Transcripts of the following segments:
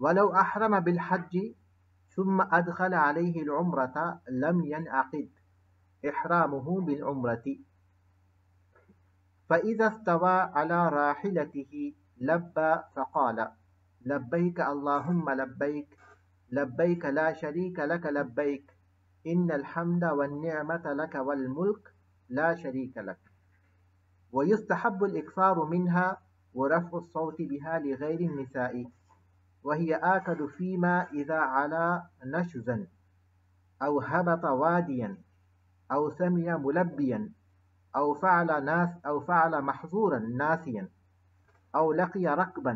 ولو أحرم بالحج ثم أدخل عليه العمرة لم ينعقد إحرامه بالعمرة. فإذا استوى على راحلته لبى فقال لبيك اللهم لبيك لبيك لا شريك لك لبيك إن الحمد والنعمة لك والملك لا شريك لك. ويستحب الإكثار منها ورفع الصوت بها لغير النساء، وهي آكد فيما إذا علا نشزا أو هبط واديا أو سمي ملبيا أو فعل محظورا ناسيا أو لقي ركبا،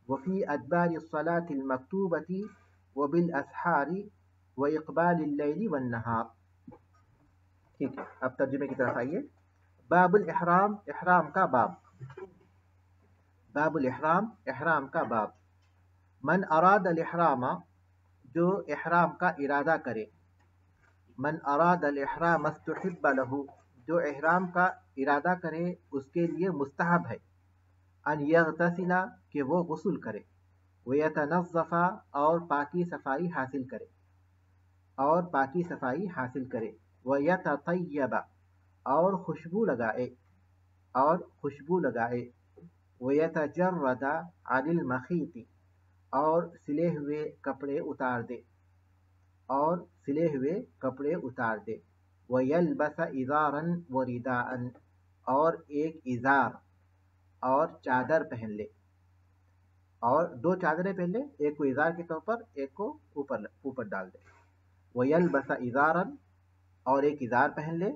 وفي أدبار الصلاة المكتوبة وبالأسحار وإقبال الليل والنهار. ٹھیک ہے، اب ترجمے کی طرف آئیے. باب الاحرام، احرام کا باب. باب الاحرام، احرام کا باب. من اراد الاحرام، جو احرام کا ارادہ کرے. من اراد الاحرام استحب له، جو احرام کا ارادہ کرے اس کے لیے مستحب ہے. ان یغتسل، کہ وہ غسل کرے. ویتنظف، اور پاکی صفائی حاصل کرے. اور پاکی صفائی حاصل کرے. ویتطیب، اور خوشبو لگائے. اور خوشبو لگائے. ویتجرد عن المخیط، اور سلے ہوئے کپڑے اتار دے. اور سلے ہوئے کپڑے اتار دے. ویلبس ازارا ورداء، اور ایک ازار اور چادر پہن لے. اور دو چادریں پہن لے، ایک کو ازار کے طور پر، ایک کو اوپر ڈال دے. ویلبس ازارا، اور ایک ازار پہن لے.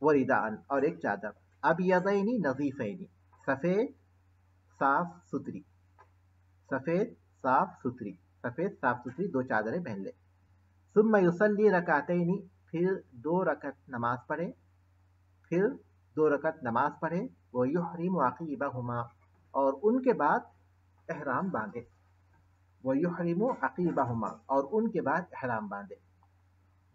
ورداء، اور ایک چادر. ابیضین نظیفین، سفید صاف ستھری. سفید صاف ستھری، سفید صاف ستھری دو چادریں پہن لے. ثم یصلی رکعتین، پھر دو رکعت نماز پڑھے. پھر دو رکعت نماز پڑھے. ویحرم عقیبہما، اور ان کے بعد احرام باندھے. ویحرم عقیبہما، اور ان کے بعد احرام باندھے.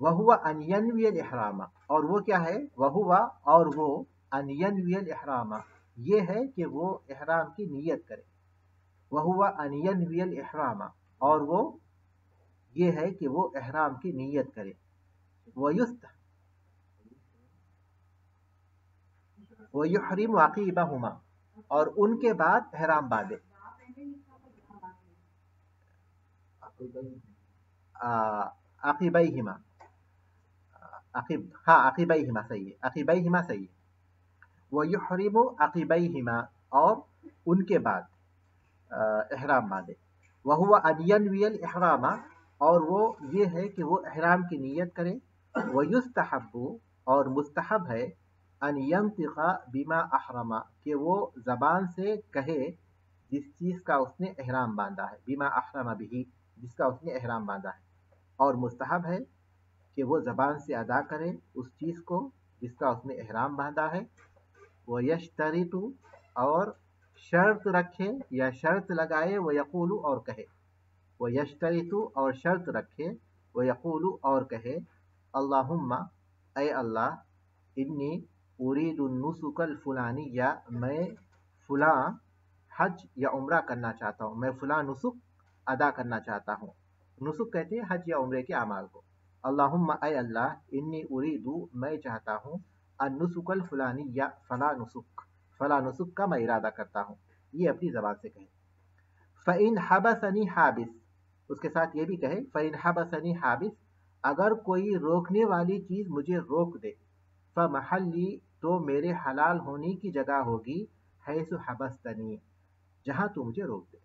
وہو ان ینوی الاحرام، اور وہ کیا ہے؟ وہو، اور وہ ان ینوی الاحرام، یہ ہے کہ وہ احرام کی نیت کرے. وہو ان ینوی الاحرام، اور وہ یہ ہے کہ وہ احرام کی نیت کرے. ویحرم عقیبہما، اور ان کے بعد احرام باندھے. عقیبیہما، ہاں عقیبیہما صحیح ہے، عقیبیہما صحیح ہے. ویحرم عقیبیہما، اور ان کے بعد احرام باندھے. وہو ان ینوی الاحرام، اور وہ یہ ہے کہ وہ احرام کی نیت کرے. ویستحب، اور مستحب ہے. ان ینطق بما احرم، کہ وہ زبان سے کہے جس چیز کا اس نے احرام باندھا ہے. بما احرم بھی، جس کا اس نے احرام باندھا ہے. اور مستحب ہے کہ وہ زبان سے ادا کرے اس چیز کو جس کا اس نے احرام باندھا ہے. ویشترط، اور شرط رکھے یا شرط لگائے. ویقول، اور کہے. ویشترط، اور شرط رکھے. ویقول، اور کہے. اللہم، اے اللہ. انی ارید النسک الفلانیہ، میں فلاں حج یا عمرہ کرنا چاہتا ہوں. میں فلاں نسک ادا کرنا چاہتا ہوں. نسک کہتے ہیں حج یا عمرے کے اعمال کو. اللہم، اے اللہ. انی ارید، میں چاہتا ہوں. النسک الفلانیہ، فلاں نسک. فلاں نسک کا میں ارادہ کرتا ہوں. یہ اپنی زبان سے کہے. فَإِنْ حَبَسَنِي حَابِسٌ، اس کے ساتھ یہ بھی کہے. فَإِنْ حَبَسَنِي حَابِسٌ، اگر کوئی روکنے والی چیز مجھے روک دے. فَمَحَلِّي، تو میرے حلال ہونے کی جگہ ہوگی. حیث حبستنی، جہاں تو مجھے روک دے.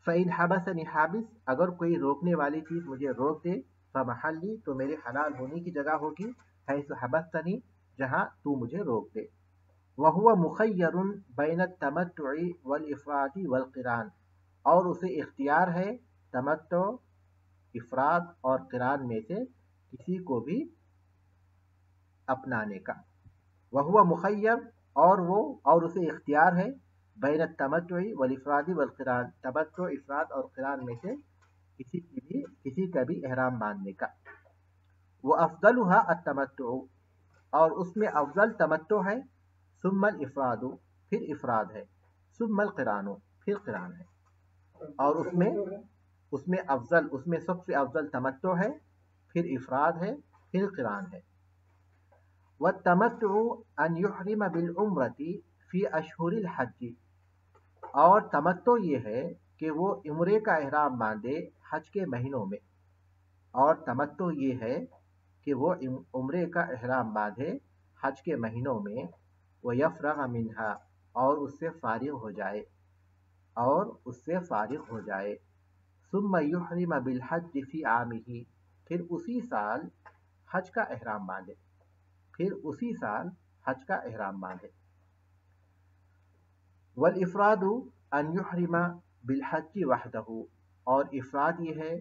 فَإِنْ حَبَسَنِي حَابِسٌ، اگر کوئی روکنے والی چیز مجھے روک دے. فَمَحَلِّي، تو میرے حلال ہونے کی جگہ ہوگی. حیث حبستنی، جہاں تو مجھے روک دے. وَهُوَ مُخَيَّرٌ بَيْنَ التَّمَتُّعِ وَالْإِفْرَادِ وَالْقِرَانِ، اور اسے اختیار ہے تمتع، افراد اور قران میں سے کسی کو بھی اپنانے کا. وَهُوَ مُخَيَّر، اور اسے اختیار ہے. بین التمتع والافراد والقران، تمتع، افراد اور قران میں سے کسی کا بھی احرام باندھنے کا. وَأَفْضَلُهَا التَّمَتُّعُ، اور اس میں افضل تمتع ہے. ثم الافراد، پھر افراد ہے. ثم القران، پھر قران ہے، اور اس میں سب سے افضل تمتع ہے، پھر افراد ہے، پھر قران ہے۔ والتمتع ان يحرم بالعمرة فی اشہر الحج، اور تمتع یہ ہے کہ وہ عمرے کا احرام باندھے حج کے مہینوں میں، اور تمتع یہ ہے کہ وہ عمرے کا احرام باندھے حج کے مہینوں میں، وَيَفْرَغَ مِنْهَا، اور اس سے فارغ ہو جائے، ثُمَّ يُحْرِمَ بِالْحَجِّ فِي عَامِهِ، پھر اسی سال حج کا احرام باندھے، والافراد ان يحرم بالحج وحدہ، اور افراد یہ ہے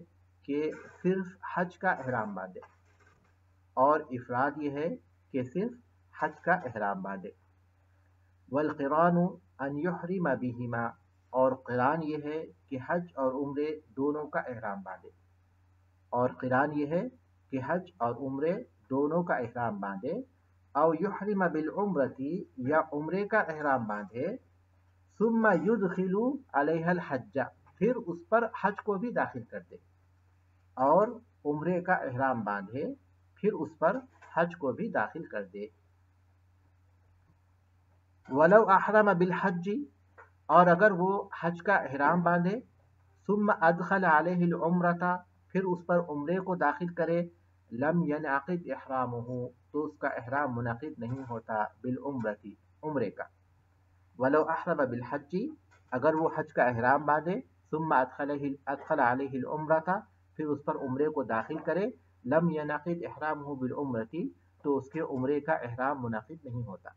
کہ صرف حج کا احرام باندھے، والقران ان يحرم بهما، اور قران یہ ہے کہ حج اور عمرے دونوں کا احرام باندھے، او یحرم بالعمرۃ، یا عمرے کا احرام باندھے، ثم يدخل علیہ الحج، پھر اس پر حج کو بھی داخل کر دے، اور عمرے کا احرام باندھے پھر اس پر حج کو بھی داخل کر دے۔ ولو احرم بالحج، اور اگر وہ حج کا احرام باندھے، ثم ادخل علیہ العمرۃ، پھر اس پر عمرے کو داخل کرے، لم ینعقد احرامہ، تو اس کا احرام منعقد نہیں ہوتا، بالعمرۃ، عمرے کا۔ ولو احرم بالحج، اگر وہ حج کا احرام باندھے، ثم ادخل علیہ العمرۃ، پھر اس پر عمرے کو داخل کرے، لم ینعقد احرامہ بالعمرۃ، تو اس کے عمرے کا احرام منعقد نہیں ہوتا۔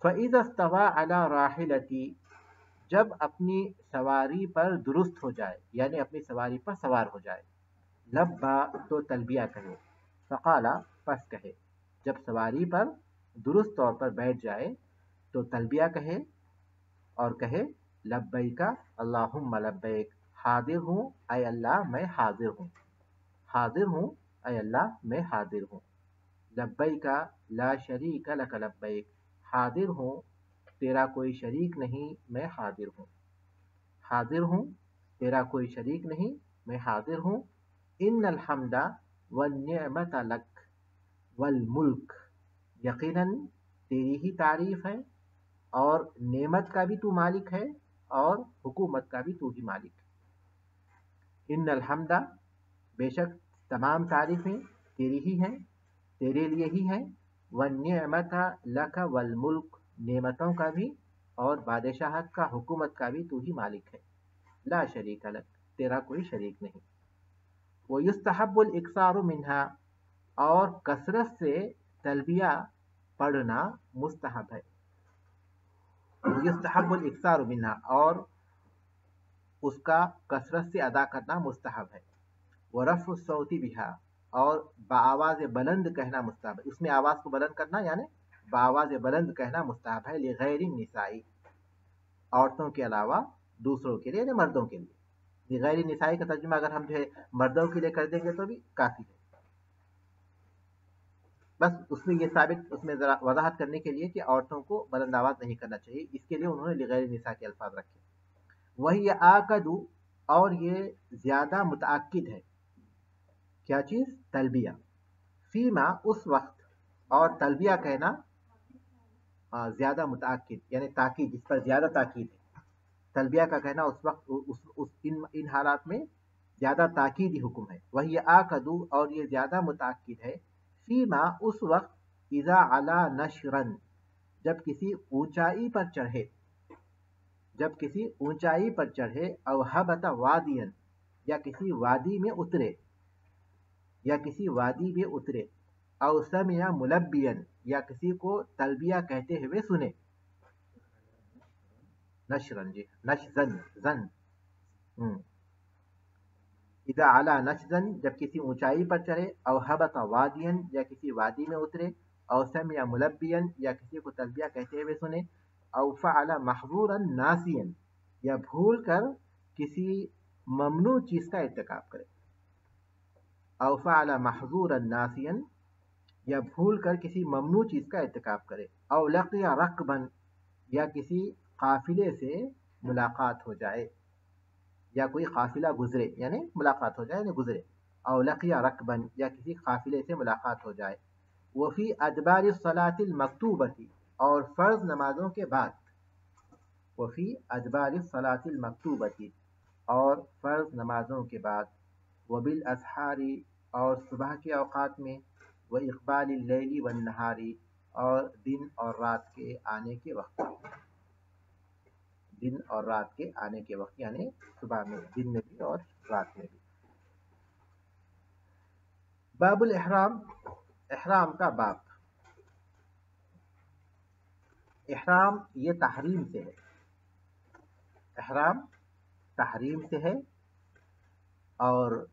فَإِذَا اسْتَوَىٰ عَلَىٰ رَاحِلَتِهِ، جب اپنی سواری پر درست ہو جائے، یعنی اپنی سواری پر سوار ہو جائے، لبا، تو تلبیہ کہے، فقالا، پس کہے، جب سواری پر درست طور پر بیٹھ جائے تو تلبیہ کہے اور کہے، لبیک اللہم لبیک، حاضر ہوں اے اللہ میں حاضر ہوں، اے اللہ میں حاضر ہوں، لبیک لا شریک لک لبیک، حاضر ہوں تیرا کوئی شریک نہیں، میں حاضر ہوں، ان الحمد والنعمت لک والملک، یقیناً تیری ہی تعریف ہے، اور نعمت کا بھی تو مالک ہے، اور حکومت کا بھی تو ہی مالک ہے۔ ان الحمد، بے شک تمام تعریفیں تیری ہی ہیں، تیرے لیے ہی ہیں، والنعمت لک والملک، نعمتوں کا بھی اور بادشاہت کا، حکومت کا بھی تو ہی مالک ہے، لا شریک لک، تیرا کوئی شریک نہیں۔ ویستحب الاکثار منہا، اور کثرت سے تلبیہ پڑھنا مستحب ہے، یستحب الاکثار منہا، اور اس کا کثرت سے ادا کرنا مستحب ہے، ورفع الصوت بہا، اور بآواز بلند کہنا مستحب ہے، اس میں آواز کو بلند کرنا یعنی بآواز بلند کہنا مستحب ہے، لغیر النساء، عورتوں کے علاوہ دوسروں کے لیے، یعنی مردوں کے لیے۔ لغیر النساء کا ترجمہ اگر ہم جو ہے مردوں کے لیے کر دیں گے تو بھی کافی ہے، بس اس میں یہ ثابت، اس میں ذرا وضاحت کرنے کے لیے کہ عورتوں کو بلند آواز نہیں کرنا چاہیے، اس کے لیے انہوں نے لغیر النساء کے الفاظ رکھے۔ وہی آکد، اور یہ زیادہ متاکد ہے، کیا چیز؟ تلبیہ، فیما، اس وقت، اور تلبیہ کہنا زیادہ متاکد یعنی تاکید، جس پر زیادہ تاکید ہے، تلبیہ کا کہنا اس وقت ان حالات میں زیادہ تاکیدی حکم ہے۔ وہی آکد، اور یہ زیادہ متاکد ہے، فیما، اس وقت، اذا علا نشرن، جب کسی اونچائی پر چڑھے، او ہبط وادین، یا کسی وادی میں اترے، او سمع ملبین، یا کسی کو تلبیہ کہتے ہوئے سنے، نشرن، جی نشزن، اذا علا نشزن، جب کسی اونچائی پر چڑھے، او ہبط وادین، یا کسی وادی میں اترے، او سمع ملبین، یا کسی کو تلبیہ کہتے ہوئے سنے، او فعل محظورا ناسیا، یا بھول کر کسی ممنوع چیز کا ارتکاب کرے، او فعل محظورا ناسیا، یا بھول کر کسی ممنوع چیز کا ارتکاب کرے، او لقی رکبا، یا کسی قافلے سے ملاقات ہو جائے یا کوئی قافلہ گزرے یعنی ملاقات ہو جائے یعنی گزرے، او لقی رکبن یا کسی قافلے سے ملاقات ہو جائے، وفی ادبار الصلاۃ المکتوبۃ اور فرض نمازوں کے بعد، وفی ادبار الصلاۃ المکتوبۃ اور فرض نمازوں کے بعد، وبالاسحار اور صبح کے اوقات میں، واقبال اللیل والنہار اور دن اور رات کے آنے کے وقت، دن اور رات کے آنے کے وقت یعنی صبح میں، دن میں بھی اور رات میں بھی۔ باب الاحرام، احرام کا باب۔ احرام یہ تحریم سے ہے، احرام تحریم سے ہے، اور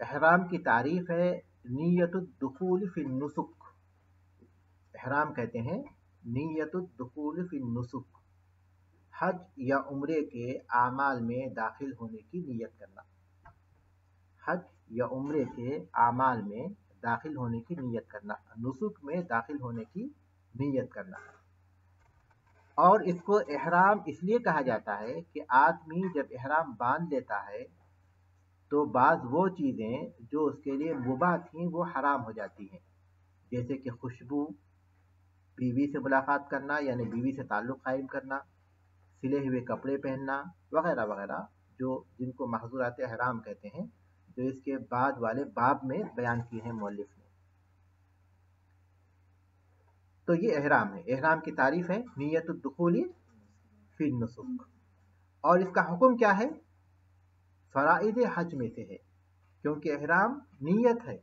احرام کی تعریف ہے نیت الدخول فی النسک، احرام کہتے ہیں نیت الدخول فی النسک، حج یا عمرے کے اعمال میں داخل ہونے کی نیت کرنا، حج یا عمرے کے اعمال میں داخل ہونے کی نیت کرنا، نسک میں داخل ہونے کی نیت کرنا۔ اور اس کو احرام اس لیے کہا جاتا ہے کہ آدمی جب احرام باندھ لیتا ہے تو بعض وہ چیزیں جو اس کے لیے مباح تھیں وہ حرام ہو جاتی ہیں، جیسے کہ خوشبو، بیوی سے ملاقات کرنا یعنی بیوی سے تعلق قائم کرنا، سلے ہوئے کپڑے پہننا وغیرہ وغیرہ، جو جن کو محظورات احرام کہتے ہیں، جو اس کے بعد والے باب میں بیان کیے ہیں مؤلف نے۔ تو یہ احرام ہے، احرام کی تعریف ہے نیت الدخول فی النسک۔ اور اس کا حکم کیا ہے؟ فرائض حج میں سے ہے، کیونکہ احرام نیت ہے،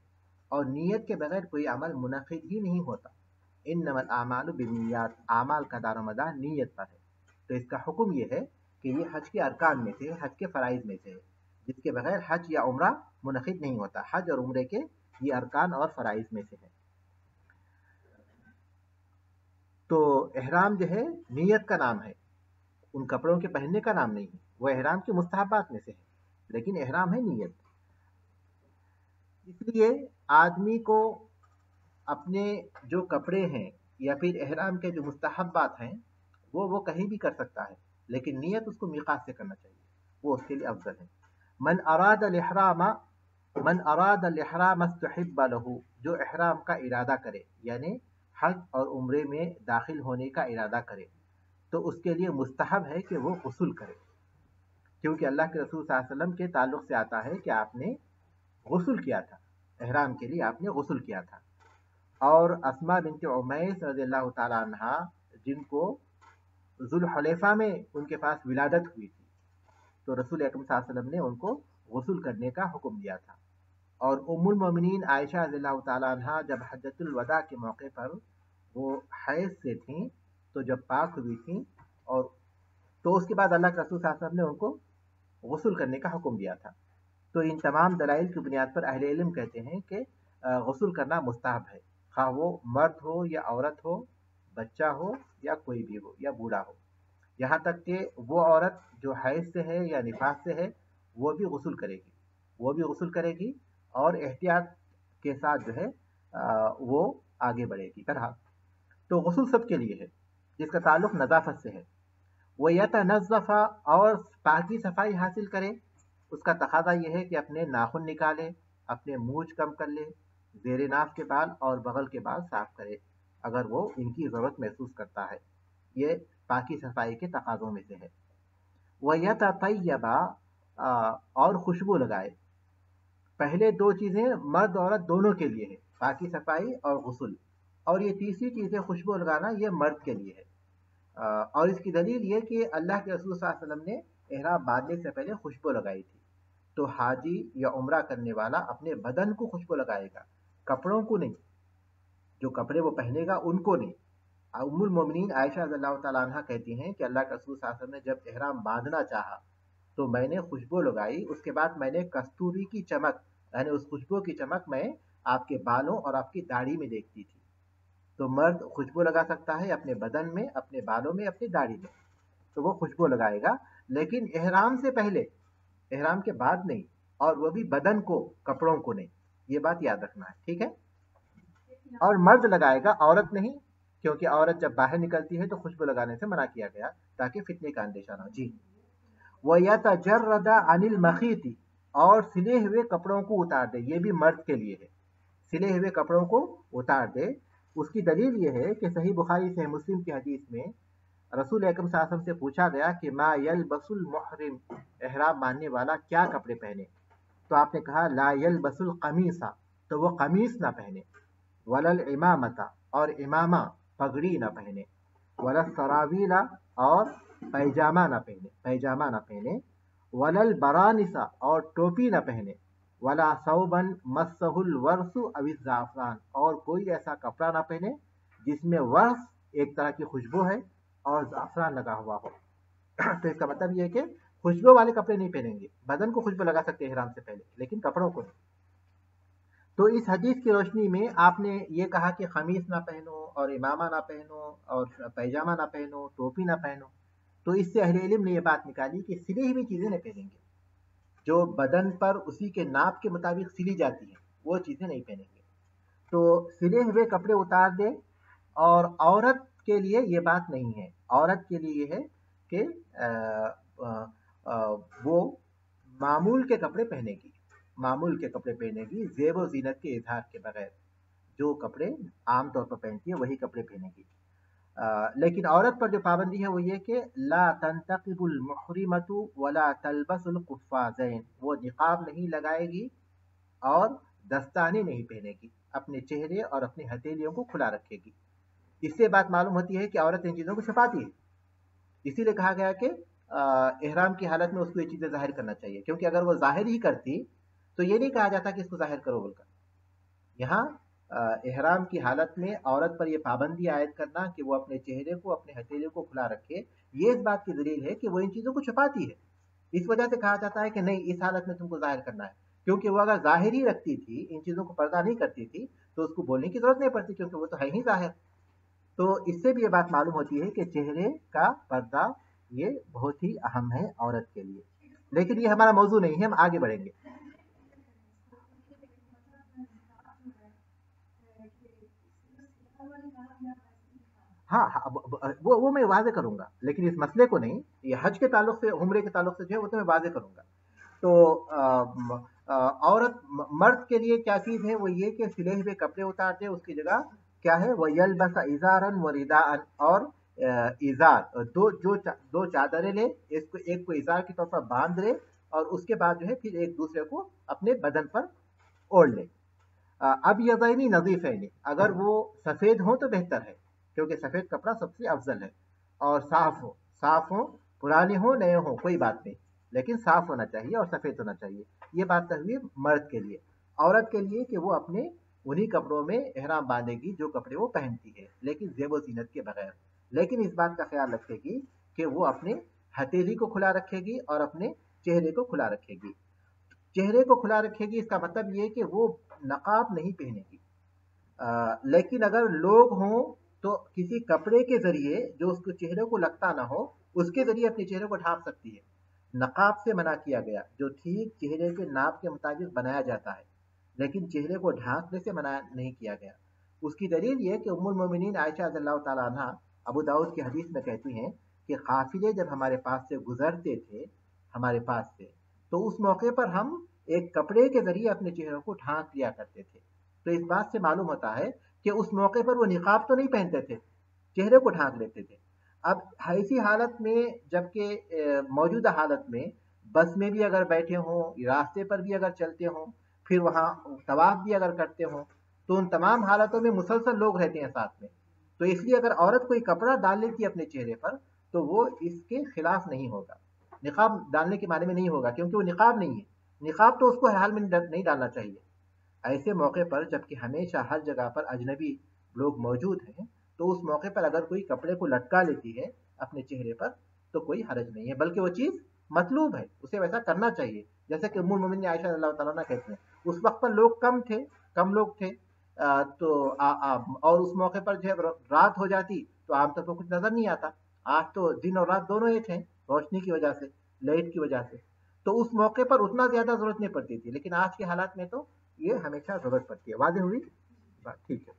اور نیت کے بغیر کوئی عمل منعقد ہی نہیں ہوتا۔ انما الاعمال بالنیات، اعمال کا دار و مدار نیت پر ہے، تو اس کا حکم یہ ہے کہ یہ حج کے ارکان میں سے، حج کے فرائض میں سے ہے، جس کے بغیر حج یا عمرہ منعقد نہیں ہوتا۔ حج اور عمرے کے یہ ارکان اور فرائض میں سے ہے۔ تو احرام جو ہے نیت کا نام ہے، ان کپڑوں کے پہننے کا نام نہیں ہے، وہ احرام کے مستحبات میں سے ہے، لیکن احرام ہے نیت۔ اس لیے آدمی کو اپنے جو کپڑے ہیں یا پھر احرام کے جو مستحبات ہیں وہ کہیں بھی کر سکتا ہے، لیکن نیت اس کو میقات سے کرنا چاہیے، وہ اس کے لیے افضل ہے۔ من اراد الاحرام، من اراد الاحرام استحب له، جو احرام کا ارادہ کرے یعنی حج اور عمرے میں داخل ہونے کا ارادہ کرے تو اس کے لیے مستحب ہے کہ وہ غسل کرے، کیونکہ اللہ کے رسول صلی اللہ علیہ وسلم کے تعلق سے آتا ہے کہ آپ نے غسل کیا تھا، احرام کے لیے آپ نے غسل کیا تھا۔ اور اسماء بنت عمیس رضی اللہ تعالی عنہ، جن کو ذوالحلیفہ میں ان کے پاس ولادت ہوئی تھی، تو رسول اکرم صلی اللہ علیہ وسلم نے ان کو غسل کرنے کا حکم دیا تھا۔ اور ام المومنین عائشہ رضی اللہ تعالی عنہ جب حجۃ الوداع کے موقع پر وہ حیض سے تھیں تو جب پاک ہوئی تھیں، اور تو اس کے بعد اللہ کے رسول صلی اللہ علیہ وسلم نے ان کو غسل کرنے کا حکم دیا تھا۔ تو ان تمام دلائل کی بنیاد پر اہل علم کہتے ہیں کہ غسل کرنا مستحب ہے، خواہ وہ مرد ہو یا عورت ہو، بچہ ہو یا کوئی بھی ہو یا بوڑھا ہو، یہاں تک کہ وہ عورت جو حیض سے ہے یا نفاس سے ہے وہ بھی غسل کرے گی، وہ بھی غسل کرے گی، اور احتیاط کے ساتھ جو ہے وہ آگے بڑھے گی طرح۔ تو غسل سب کے لیے ہے جس کا تعلق نظافت سے ہے۔ وَيَتَنَزَّفَ، اور پاکی صفائی حاصل کرے، اس کا تقاضا یہ ہے کہ اپنے ناخن نکالے، اپنے مونچھ کم کر لے، زیر ناف کے بال اور بغل کے بال صاف کرے اگر وہ ان کی ضرورت محسوس کرتا ہے، یہ پاکی صفائی کے تقاضوں میں سے ہے۔ وَيَتَطَيَّبَ، اور خوشبو لگائے۔ پہلے دو چیزیں مرد عورت دونوں کے لیے ہے، پاکی صفائی اور غسل، اور یہ تیسری چیز ہے خوشبو لگانا، یہ مرد کے لیے ہے۔ اور اس کی دلیل یہ کہ اللہ کے رسول صلی اللہ علیہ وسلم نے احرام باندھنے سے پہلے خوشبو لگائی تھی، تو حاجی یا عمرہ کرنے والا اپنے بدن کو خوشبو لگائے گا، کپڑوں کو نہیں، جو کپڑے وہ پہنے گا ان کو نہیں۔ ام المومنین عائشہ رضی اللہ تعالیٰ عنہ کہتی ہیں کہ اللہ کے رسول صلی اللہ علیہ وسلم نے جب احرام باندھنا چاہا تو میں نے خوشبو لگائی، اس کے بعد میں نے کستوری کی چمک یعنی اس خوشبو کی چمک میں آپ کے بالوں اور آپ کی داڑھی میں دیکھتی تھی۔ تو مرد خوشبو لگا سکتا ہے اپنے بدن میں، اپنے بالوں میں، اپنی داڑھی میں، تو وہ خوشبو لگائے گا، لیکن احرام سے پہلے، احرام کے بعد نہیں، اور وہ بھی بدن کو، کپڑوں کو نہیں، یہ بات یاد رکھنا ہے، ٹھیک ہے؟ اور مرد لگائے گا، عورت نہیں، کیونکہ عورت جب باہر نکلتی ہے تو خوشبو لگانے سے منع کیا گیا تاکہ فتنے کا اندیشہ نہ ہو. جی. وَيَتَجَرَّدَ عَنِ الْمَخِيطِ اور سلے ہوئے کپڑوں کو اتار دے. یہ بھی مرد کے لیے ہے، سلے ہوئے کپڑوں کو اتار دے. اس کی دلیل یہ ہے کہ صحیح بخاری صحیح مسلم کی حدیث میں رسول اکرم صلی اللہ علیہ وسلم سے پوچھا گیا کہ ما یلبس المحرم، احرام باندھنے والا کیا کپڑے پہنے؟ تو آپ نے کہا لا یلبس القمیص، تو وہ قمیص نہ پہنے، ولا الامامۃ اور امامہ پگڑی نہ پہنے، ولا السراویل اور پیجامہ نہ پہنے، ولا البرانس اور ٹوپی نہ پہنے، ولا ثوبا مسہ الورس او الزعفران اور کوئی ایسا کپڑا نہ پہنے جس میں ورس ایک طرح کی خوشبو ہے اور زعفران لگا ہوا ہو. تو اس کا مطلب یہ ہے کہ خوشبو والے کپڑے نہیں پہنیں گے. بدن کو خوشبو لگا سکتے ہیں احرام سے پہلے، لیکن کپڑوں کو نہیں. تو اس حدیث کی روشنی میں آپ نے یہ کہا کہ قمیص نہ پہنو اور امامہ نہ پہنو اور پیجامہ نہ پہنو، ٹوپی نہ پہنو. تو اس سے اہل علم نے یہ بات نکالی کہ سلی ہوئی چیزیں نہیں پہنیں گے، جو بدن پر اسی کے ناپ کے مطابق سلی جاتی ہیں وہ چیزیں نہیں پہنیں گے. تو سلے ہوئے کپڑے اتار دے. اور عورت کے لیے یہ بات نہیں ہے. عورت کے لیے یہ ہے کہ وہ معمول کے کپڑے پہنے گی، زیب و زینت کے اظہار کے بغیر جو کپڑے عام طور پر پہنتی ہے وہی کپڑے پہنے گی. لیکن عورت پر جو پابندی ہے وہ یہ کہ لا تنتقب المحرمۃ ولا تلبس القفازین، وہ نقاب نہیں لگائے گی اور دستانے نہیں پہنے گی، اپنے چہرے اور اپنی ہتھیلیوں کو کھلا رکھے گی. اس سے بات معلوم ہوتی ہے کہ عورت ان چیزوں کو چھپاتی ہے. اسی لیے کہا گیا کہ احرام کی حالت میں اس کو یہ چیزیں ظاہر کرنا چاہیے، کیونکہ اگر وہ ظاہر ہی کرتی تو یہ نہیں کہا جاتا کہ اس کو ظاہر کرو بول کر. یہاں احرام کی حالت میں عورت پر یہ پابندی عائد کرنا کہ وہ اپنے چہرے کو اپنے ہتھیلیوں کو کھلا رکھے، یہ اس بات کی دلیل ہے کہ وہ ان چیزوں کو چھپاتی ہے. اس وجہ سے کہا جاتا ہے کہ نہیں اس حالت میں تم کو ظاہر کرنا ہے، کیونکہ وہ اگر ظاہر ہی رکھتی تھی، ان چیزوں کو پردہ نہیں کرتی تھی تو اس کو بولنے کی ضرورت نہیں پڑتی، کیونکہ وہ تو ہے ہی ظاہر. تو اس سے بھی یہ بات معلوم ہوتی ہے کہ چہرے کا پردہ یہ بہت ہی اہم ہے عورت کے لیے. لیکن یہ ہمارا موضوع نہیں ہے، ہم آگے بڑھیں گے. ہاں وہ میں واضح کروں گا، لیکن اس مسئلے کو نہیں، یہ حج کے تعلق سے عمرے کے تعلق سے جو ہے وہ تو میں واضح کروں گا. تو عورت مرد کے لیے کیا چیز ہے وہ یہ کہ سلے ہوئے کپڑے اتار دے، اس کی جگہ کیا ہے وہ یلبس ازارا و رداء اور ازار دو چادریں لے، ایک کو ازار کی طور پر باندھ لے اور اس کے بعد جو ہے پھر ایک دوسرے کو اپنے بدن پر اوڑھ لے. اب یضینی نظیفین، اگر وہ سفید ہوں تو بہتر ہے کیونکہ سفید کپڑا سب سے افضل ہے، اور صاف ہو، پرانے ہوں نئے ہوں کوئی بات نہیں، لیکن صاف ہونا چاہیے اور سفید ہونا چاہیے. یہ بات ہوئی مرد کے لیے. عورت کے لیے کہ وہ اپنے انہی کپڑوں میں احرام باندھے گی جو کپڑے وہ پہنتی ہے، لیکن زیب و زینت کے بغیر. لیکن اس بات کا خیال رکھے گی کہ وہ اپنے ہتھیلی کو کھلا رکھے گی اور اپنے چہرے کو کھلا رکھے گی. چہرے کو کھلا رکھے گی اس کا مطلب یہ کہ وہ نقاب نہیں پہنے گی. لیکن اگر لوگ ہوں تو کسی کپڑے کے ذریعے جو اس کے چہرے کو لگتا نہ ہو اس کے ذریعے اپنے چہرے کو ڈھانپ سکتی ہے. نقاب سے منع کیا گیا جو ٹھیک چہرے کے ناپ کے مطابق بنایا جاتا ہے، لیکن چہرے کو ڈھانپنے سے منع نہیں کیا گیا. اس کی دلیل یہ کہ ام المومنین عائشہ رضی اللہ تعالیٰ عنہ ابو داؤد کی حدیث میں کہتی ہیں کہ قافلے جب ہمارے پاس سے گزرتے تھے ہمارے پاس سے تو اس موقع پر ہم ایک کپڑے کے ذریعے اپنے چہروں کو ڈھانپ لیا کرتے تھے. تو اس بات سے معلوم ہوتا ہے کہ اس موقع پر وہ نقاب تو نہیں پہنتے تھے، چہرے کو ڈھانپ لیتے تھے. اب ایسی حالت میں جبکہ موجودہ حالت میں بس میں بھی اگر بیٹھے ہوں، راستے پر بھی اگر چلتے ہوں، پھر وہاں طواف بھی اگر کرتے ہوں، تو ان تمام حالتوں میں مسلسل لوگ رہتے ہیں ساتھ میں. تو اس لیے اگر عورت کوئی کپڑا ڈال لیتی ہے اپنے چہرے پر تو وہ اس کے خلاف نہیں ہوگا، نقاب ڈالنے کے معنی میں نہیں ہوگا، کیونکہ وہ نقاب نہیں ہے. نقاب تو اس کو ہر حال میں نہیں ڈالنا چاہیے. ایسے موقع پر جبکہ ہمیشہ ہر جگہ پر اجنبی لوگ موجود ہیں تو اس موقع پر اگر کوئی کپڑے کو لٹکا لیتی ہے اپنے چہرے پر تو کوئی حرج نہیں ہے، بلکہ وہ چیز مطلوب ہے، اسے ویسا کرنا چاہیے. جیسے کہ ام المومنین عائشہ رضی اللہ تعالیٰ عنہ کہتے ہیں اس وقت پر لوگ کم لوگ تھے، تو اور اس موقع پر جب رات ہو جاتی تو عام طور پر کچھ نظر نہیں آتا. آج تو دن اور رات دونوں ایک ہیں روشنی کی وجہ سے، لائٹ کی وجہ سے، تو اس موقع پر اتنا زیادہ ضرورت نہیں پڑتی تھی، لیکن آج کے حالات میں تو یہ ہمیشہ ضرورت پڑتی ہے. واضح ہوئی بات؟ ٹھیک ہے.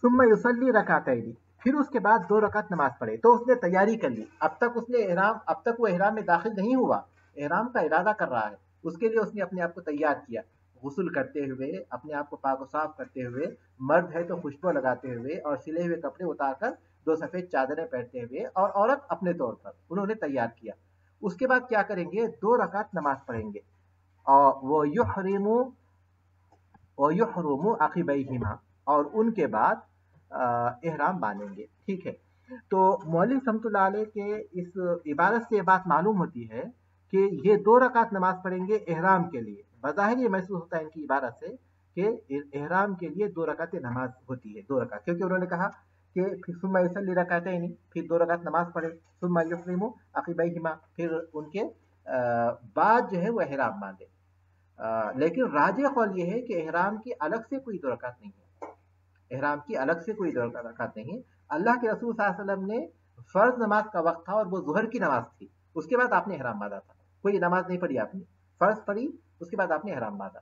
ثم یصلی رکعتین، پھر اس کے بعد 2 رکعت نماز پڑھے. تو اس نے تیاری کر لی، اب تک وہ احرام میں داخل نہیں ہوا، احرام کا ارادہ کر رہا ہے. اس کے لیے اس نے اپنے آپ کو تیار کیا، غسل کرتے ہوئے، اپنے آپ کو پاک و صاف کرتے ہوئے، مرد ہے تو خوشبو لگاتے ہوئے اور سلے ہوئے کپڑے اتار کر 2 سفید چادریں پہنتے ہوئے، اور عورت اپنے طور پر انہوں نے تیار کیا. اس کے بعد کیا کریں گے؟ 2 رکعت نماز پڑھیں گے، اور وہ یحرم عقبیہما، اور ان کے بعد احرام باندھیں گے. ٹھیک ہے. تو مولوی رحمۃ اللہ علیہ کے اس عبارت سے یہ بات معلوم ہوتی ہے کہ یہ 2 رکعت نماز پڑھیں گے احرام کے لیے. بظاہر یہ محسوس ہوتا ہے ان کی عبارت سے کہ احرام کے لیے 2 رکعت نماز ہوتی ہے، 2 رکعت، کیونکہ انہوں نے کہا کہ ثم یصلی رکعتین، پھر 2 رکعت نماز پڑھے، ثم یحرم عقبیہما، پھر ان کے بعد جو ہے وہ احرام باندھے. لیکن راجح قول یہ ہے کہ احرام کی الگ سے کوئی 2 رکعت نہیں ہے، احرام کی الگ سے کوئی 2 رکعت نہیں ہے. اللہ کے رسول صلی اللہ علیہ وسلم نے فرض نماز کا وقت تھا اور وہ ظہر کی نماز تھی، اس کے بعد آپ نے احرام باندھا تھا. کوئی نماز نہیں پڑھی آپ نے، فرض پڑھی، اس کے بعد آپ نے احرام باندھا.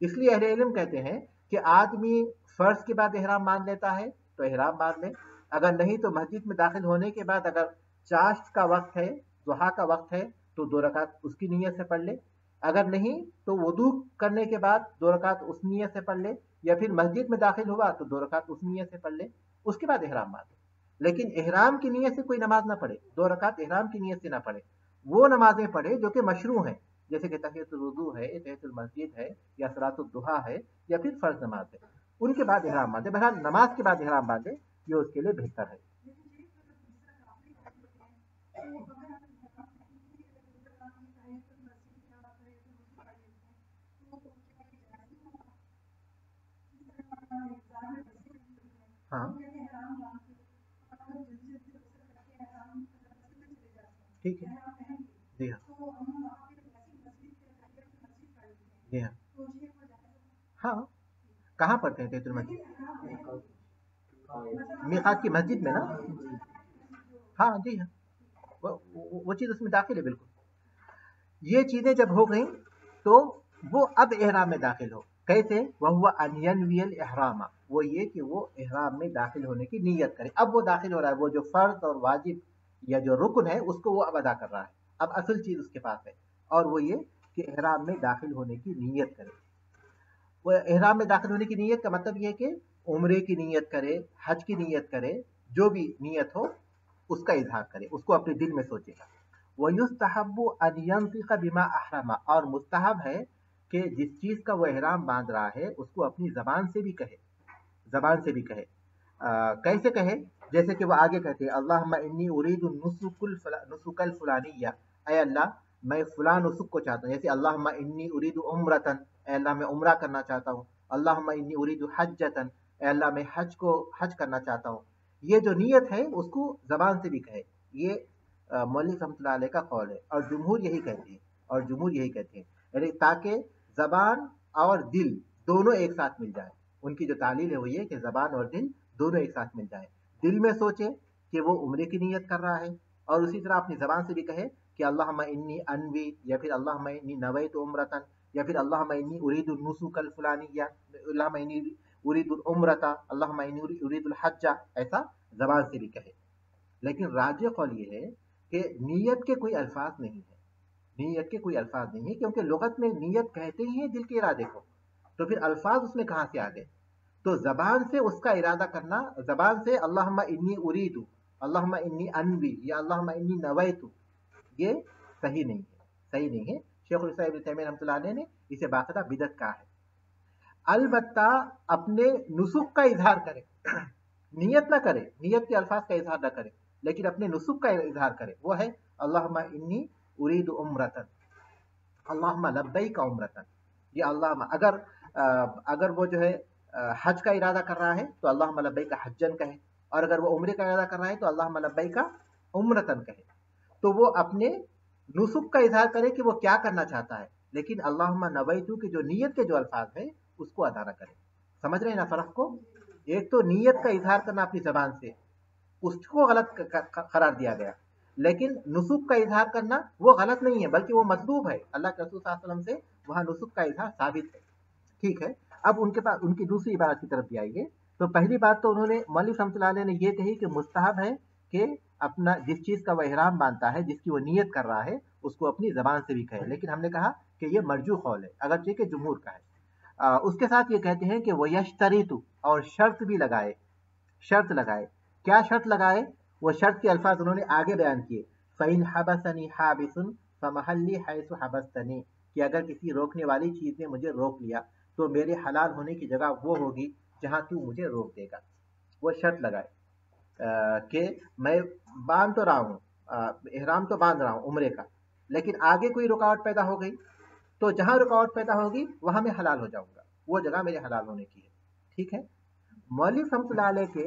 اس لیے اہل علم کہتے ہیں کہ آدمی فرض کے بعد احرام باندھ لیتا ہے تو احرام باندھ لے، اگر نہیں تو مسجد میں داخل ہونے کے بعد اگر چاشت کا وقت ہے، ضحیٰ کا وقت ہے، تو 2 رکعت اس کی نیت سے پڑھ لے. اگر نہیں تو وضو کرنے کے بعد 2 رکعت اس نیت سے پڑھ لے، یا پھر مسجد میں داخل ہوا تو 2 رکعت اس نیت سے پڑھ لے، اس کے بعد احرام باندھے. لیکن احرام کی نیت سے کوئی نماز نہ پڑھے، 2 رکعت احرام کی نیت سے نہ پڑھے. وہ نمازیں پڑھے جو کہ مشروع ہیں، جیسے کہ تحیۃ الوضو ہے، تحیۃ المسجد ہے، یا صلاۃ الضحیٰ ہے، یا پھر فرض نماز ہے. ان کے بعد احرام باندھے. بہرحال نماز کے بعد احرام باندھے، یہ اس کے لیے بہتر ہے. ہاں ٹھیک ہے. جی ہاں. جی ہاں. ہاں. کہاں پڑھتے ہیں تحیۃ المسجد؟ میقات کی مسجد میں نا. ہاں جی ہاں، وہ چیز اس میں داخل ہے بالکل. یہ چیزیں جب ہو گئیں تو وہ اب احرام میں داخل ہو. کیسے؟ وہو ان ینوی الاحرام، وہ یہ کہ وہ احرام میں داخل ہونے کی نیت کرے. اب وہ داخل ہو رہا ہے، وہ جو فرض اور واجب یا جو رکن ہے اس کو وہ اب ادا کر رہا ہے. اب اصل چیز اس کے پاس ہے، اور وہ یہ کہ احرام میں داخل ہونے کی نیت کرے. وہ احرام میں داخل ہونے کی نیت کا مطلب یہ ہے کہ عمرے کی نیت کرے، حج کی نیت کرے، جو بھی نیت ہو اس کا اظہار کرے، اس کو اپنے دل میں سوچے گا. وَيُسْتَحَبُّ أَنْ يَنْطِقَ بِمَا أَحْرَمَ، اور مستحب ہے کہ جس چیز کا وہ احرام باندھ رہا ہے اس کو اپنی زبان سے بھی کہے، زبان سے بھی کہے. کیسے کہے؟ جیسے کہ وہ آگے کہتے ہیں اللہم انی ارید النسک الفلانیہ، اے اللہ میں فلاں نسک کو چاہتا ہوں. جیسے اللہم انی ارید عمرتن، اے اللہ میں عمرہ کرنا چاہتا ہوں. اللہم انی ارید حجتن، اے اللہ میں حج کرنا چاہتا ہوں. یہ جو نیت ہے اس کو زبان سے بھی کہے. یہ مولوی رحمۃ اللہ علیہ کا قول ہے، اور جمہور یہی کہتے ہیں، یعنی تاکہ زبان اور دل دونوں ایک ساتھ مل جائیں. ان کی جو تعلیل ہے وہ یہ کہ زبان اور دل دونوں ایک ساتھ مل جائیں. دل میں سوچے کہ وہ عمرے کی نیت کر رہا ہے، اور اسی طرح اپنی زبان سے بھی کہے کہ اللہم انی انوی، یا پھر اللہم انی نویت عمرتن، یا پھر اللہم انی ارید النسک الفلانیہ، اللہم انی ارید العمرۃ، اللہم انی ارید الحج، ایسا زبان سے بھی کہے. لیکن راجح قول یہ ہے کہ نیت کے کوئی الفاظ نہیں ہے، نیت کے کوئی الفاظ نہیں ہے، کیونکہ لغت میں نیت کہتے ہی ہیں دل کے ارادے کو، تو پھر الفاظ اس میں کہاں سے آ گئے؟ تو زبان سے اس کا ارادہ کرنا، زبان سے اللہم انی ارید، اللہم انی انوی، یا اللہم انی نویت، یہ صحیح نہیں ہے، صحیح نہیں ہے. شیخ الاسلام ابن تیمیہ رحمۃ اللہ علیہ نے اسے باقاعدہ بدعت کہا ہے. البتہ اپنے نسک کا اظہار کرے، نیت نہ کرے، نیت کے الفاظ کا اظہار نہ کرے، لیکن اپنے نسک کا اظہار کرے. وہ ہے اللہم انی ارید عمرتن، اللہم لبیک عمرتن. یہ اللہم اگر وہ جو ہے حج کا ارادہ کر رہا ہے تو اللہم لبیک حجن کہے، اور اگر وہ عمرے کا ارادہ کر رہا ہے تو اللہم لبیک عمرتن کہے. تو وہ اپنے نسک کا اظہار کرے کہ وہ کیا کرنا چاہتا ہے، لیکن اللہم نویتو کی جو نیت کے جو الفاظ ہیں اس کو ادا نہ کرے. سمجھ رہے ہیں نا فرق کو؟ ایک تو نیت کا اظہار کرنا اپنی زبان سے، اس کو غلط قرار دیا گیا، لیکن نسک کا اظہار کرنا وہ غلط نہیں ہے بلکہ وہ مطلوب ہے. اللہ کے رسول صلی اللہ علیہ وسلم سے وہاں نسک کا اظہار ثابت ہے. ٹھیک ہے. اب ان کے پاس ان کی دوسری عبارت کی طرف بھی آئیے. تو پہلی بات تو انہوں نے مولوی رحمۃ اللہ علیہ نے یہ کہی کہ مستحب ہے کہ اپنا جس چیز کا وہ احرام باندھتا ہے، جس کی وہ نیت کر رہا ہے، اس کو اپنی زبان سے بھی کہے، لیکن ہم نے کہا کہ یہ مرجو قول ہے اگرچہ کہ جمہور کا ہے۔ اس کے ساتھ یہ کہتے ہیں کہ وہ یشتریتو، اور شرط بھی لگائے، شرط لگائے۔ کیا شرط لگائے؟ وہ شرط کے الفاظ انہوں نے آگے بیان کیے، فَإِنْ حَبَسَنِي حَابِسٌ فَمَحَلِّي حَيْثُ حَبَسْتَنِي، کہ اگر کسی روکنے والی چیز نے مجھے روک لیا تو میرے حلال ہونے کی جگہ وہ ہوگی جہاں تو مجھے روک دے گا۔ وہ شرط لگائے کہ میں باندھ تو رہا ہوں، احرام تو باندھ رہا ہوں عمرے کا، لیکن آگے کوئی رکاوٹ پیدا ہو گئی تو جہاں رکاوٹ پیدا ہوگی وہاں میں حلال ہو جاؤں گا، وہ جگہ میرے حلال ہونے کی ہے۔ ٹھیک ہے، مولوی رحمۃ اللہ علیہ کے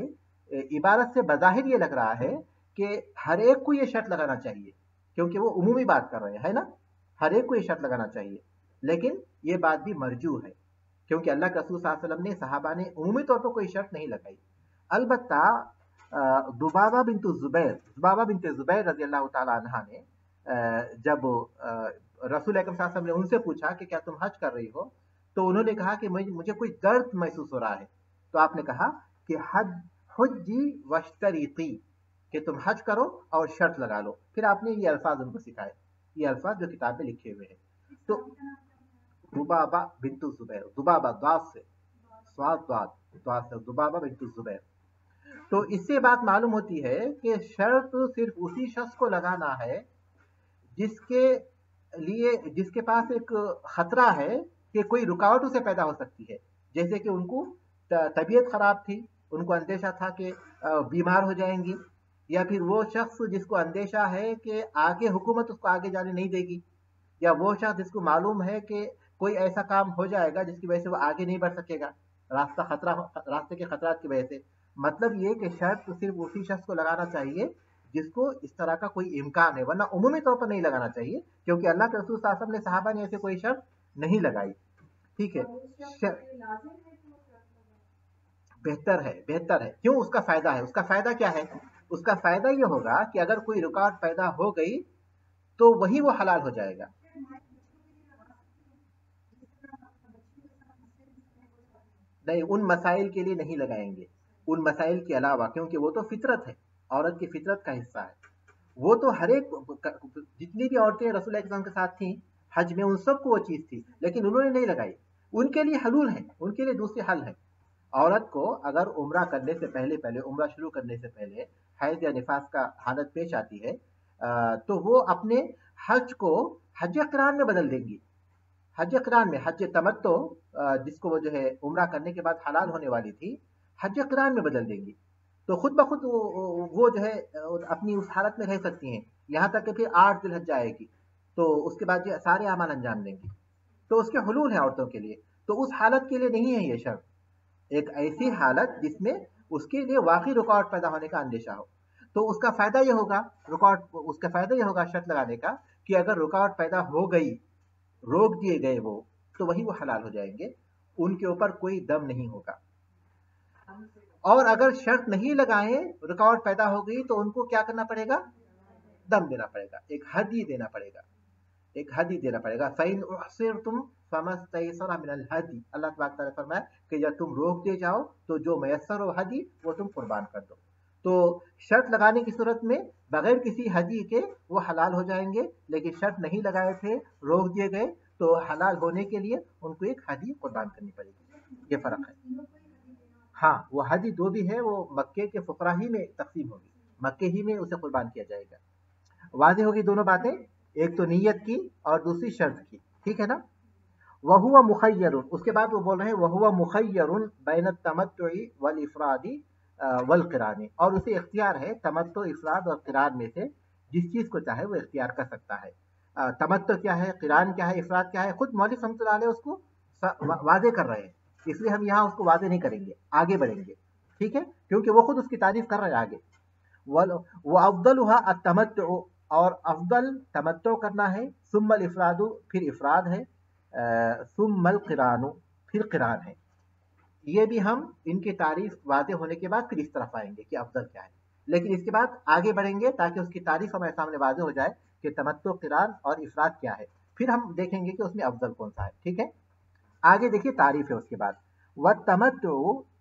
عبارت سے بظاہر یہ لگ رہا ہے کہ ہر ایک کو یہ شرط لگانا چاہیے، کیونکہ وہ عمومی بات کر رہے ہیں نا، ہر ایک کو یہ شرط لگانا چاہیے، لیکن یہ بات بھی مرجو ہے کیونکہ اللہ کے رسول صلی اللہ علیہ وسلم نے صحابہ نے عمومی طور پر کوئی شرط نہیں لگائی۔ البتہ ذبابہ بنت زبیر رضی اللہ تعالی عنہ نے جب رسول اکرم صلی اللہ علیہ وسلم نے ان سے پوچھا کہ کیا تم حج کر رہی ہو، تو انہوں نے کہا کہ مجھے کوئی درد محسوس ہو رہا ہے، تو آپ نے کہا کہ حجی واشتریطی، کہ تم حج کرو اور شرط لگا لو۔ پھر آپ نے یہ الفاظ ان کو سکھائے، یہ الفاظ جو کتاب میں لکھے ہوئے ہیں۔ تو ذبابہ بنت زبیر، ذبابہ ضاد سے، ذبابہ بنت زبیر۔ تو اس سے بات معلوم ہوتی ہے کہ شرط صرف اسی شخص کو لگانا ہے جس کے پاس ایک خطرہ ہے کہ کوئی رکاوٹ اسے پیدا ہو سکتی ہے، جیسے کہ ان کو طبیعت خراب تھی، ان کو اندیشہ تھا کہ بیمار ہو جائیں گی، یا پھر وہ شخص جس کو اندیشہ ہے کہ آگے حکومت اس کو آگے جانے نہیں دے گی، یا وہ شخص جس کو معلوم ہے کہ کوئی ایسا کام ہو جائے گا جس کی وجہ سے وہ آگے نہیں بڑھ سکے گا، راستے کے خطرات کی وجہ سے۔ مطلب یہ کہ شرط صرف اسی شخص کو لگانا چاہیے جس کو اس طرح کا کوئی امکان ہے، ورنہ عمومی طور پر نہیں لگانا چاہیے، کیونکہ اللہ کے رسول صلی اللہ علیہ وسلم نے صحابہ نے ایسے کوئی شرط نہیں لگائی۔ ٹھیک ہے، بہتر ہے، کیوں؟ اس کا فائدہ ہے۔ اس کا فائدہ کیا ہے؟ اس کا فائدہ یہ ہوگا کہ اگر کوئی رکاوٹ پیدا ہو گئی تو وہی وہ حلال ہو جائے گا۔ نہیں، ان مسائل کے لیے نہیں لگائیں گے، ان مسائل کے علاوہ، کیونکہ وہ تو فطرت ہے، عورت کی فطرت کا حصہ ہے۔ وہ تو ہر ایک، جتنی بھی عورتیں رسول اللہ کے ساتھ تھیں حج میں، ان سب کو وہ چیز تھی، لیکن انہوں نے نہیں لگائی۔ ان کے لیے حلول ہے، ان کے لیے دوسری حل ہے۔ عورت کو اگر عمرہ کرنے سے پہلے عمرہ شروع کرنے سے پہلے حیض یا نفاس کا حالت پیش آتی ہے، تو وہ اپنے حج کو حج قران میں بدل دیں گی۔ حج قران میں، حج تمتع جس کو وہ جو ہے عمرہ کرنے کے بعد حلال ہونے والی تھی، حج قران میں بدل دیں گی، تو خود بخود وہ جو ہے اپنی اس حالت میں رہ سکتی ہیں، یہاں تک کہ پھر 8 ذی الحجہ آئے گی تو اس کے بعد یہ سارے اعمال انجام دیں گی۔ تو اس کے حلول ہیں عورتوں کے لیے، تو اس حالت کے لیے نہیں ہے یہ شرط، ایک ایسی حالت جس میں اس کے لیے واقعی رکاوٹ پیدا ہونے کا اندیشہ ہو، تو اس کا فائدہ یہ ہوگا، اس کا فائدہ یہ ہوگا شرط لگانے کا کہ اگر رکاوٹ پیدا ہو گئی، روک دیے گئے وہ، تو وہی وہ حلال ہو جائیں گے، ان کے اوپر کوئی دم نہیں ہوگا۔ اور اگر شرط نہیں لگائیں، رکاوٹ پیدا ہو گئی، تو ان کو کیا کرنا پڑے گا؟ دم دینا پڑے گا، ایک ہدی دینا پڑے گا، ایک ہدی دینا پڑے گا۔ فَإِنْ أُحْصِرْتُمْ فَمَا اسْتَيْسَرَ مِنَ الْهَدْيِ، اللہ تبارک تعالیٰ فرمایا کہ جب تم روک دے جاؤ تو جو میسر ہو ہدی وہ تم قربان کر دو۔ تو شرط لگانے کی صورت میں بغیر کسی ہدی کے وہ حلال ہو جائیں گے، لیکن شرط نہیں لگائے تھے، روک دیے گئے، تو حلال ہونے کے لیے ان کو ایک ہدی قربان کرنی پڑے گی۔ یہ فرق ہے۔ ہاں، وہ ہدی جو بھی ہے وہ مکے کے فقراء ہی میں تقسیم ہوگی، مکے ہی میں اسے قربان کیا جائے گا۔ واضح ہوگی دونوں باتیں، ایک تو نیت کی اور دوسری شرط کی، ٹھیک ہے نا؟ وَهُوَ مُخَيَّرٌ، اس کے بعد وہ بول رہے ہیں وَهُوَ مُخَيَّرٌ بَيْنَ التَّمَتُّعِ وَالْإِفْرَادِ وَالْقِرَانِ، اور اسے اختیار ہے تمتع، افراد اور قران میں سے جس چیز کو چاہے وہ اختیار کر سکتا ہے۔ تمتع کیا ہے، قران کیا ہے، افراد کیا ہے، خود مولوی رحمۃ اللہ علیہ اس کو واضح کر رہے ہیں، اس لیے ہم یہاں اس کو واضح نہیں کریں گے، آگے بڑھیں گے، ٹھیک ہے، کیونکہ وہ خود اس کی تعریف کر رہے ہیں آگے۔ وَأَفْضَلُهَا التَّمَتُّعُ، اور افضل تمتع کرنا ہے، ثم الافراد، پھر افراد ہے، ثم القران، پھر قران ہے۔ یہ بھی ہم ان کی تعریف واضح ہونے کے بعد پھر اس طرف آئیں گے کہ افضل کیا ہے، لیکن اس کے بعد آگے بڑھیں گے تاکہ اس کی تعریف ہمارے سامنے واضح ہو جائے کہ تمتع، قران اور افراد کیا ہے، پھر ہم دیکھیں گے کہ اس میں افضل کون سا ہے، ٹھیک ہے۔ آگے دیکھیے تعریف ہے اس کے بعد، وَالتَّمَتُّعُ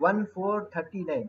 1439